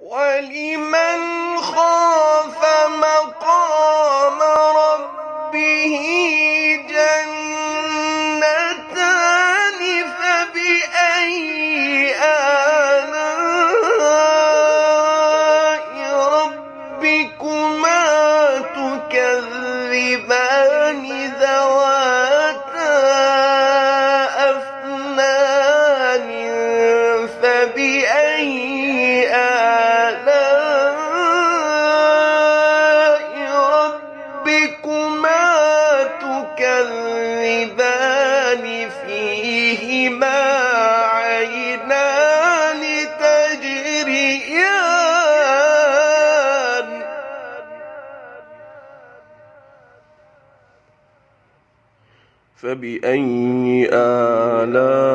وَلِمَنْ خَافَ مَقَامَ رَبِّهِ جَنَّتَانِ فَبِأَيِّ آلَاءِ رَبِّكُمَا تُكَذِّبَانِ ذَوَاتَا أَفْنَانٍ فَبِأَيِّ آلَاءِ رَبِّكُمَا تُكَذِّبَانِ فِيهِمَا عَيْنَانِ تَجْرِيَانِ فَبِأَيِّ آلَاءِ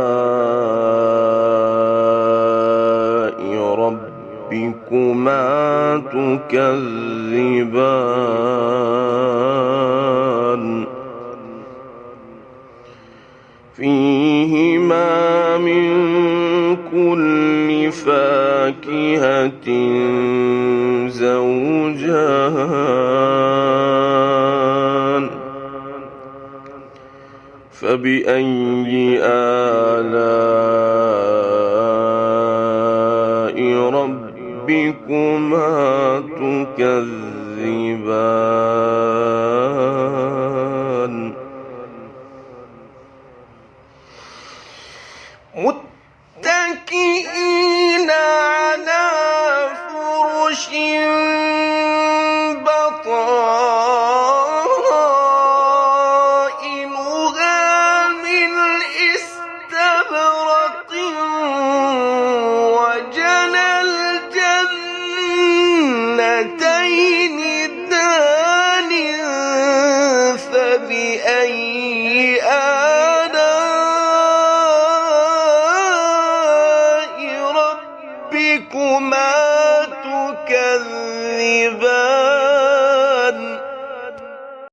رَبِّكُمَا تُكَذِّبَانِ فِيهِمَا مِن كُلِّ فَاكِهَةٍ زَوْجَانِ فَبِأَيِّ آلَاءِ رَبِّكُمَا تُكَذِّبَانِ مُتَّكِئِينَ عَلَى فُرُشٍ بَطَائِنُهَا مِنْ إِسْتَبْرَقٍ وَجَنَى الْجَنَّتَيْنِ دَانٍ فَبِأَيِّ آلَاءِ رَبِّكُمَا تُكَذِّبَانِ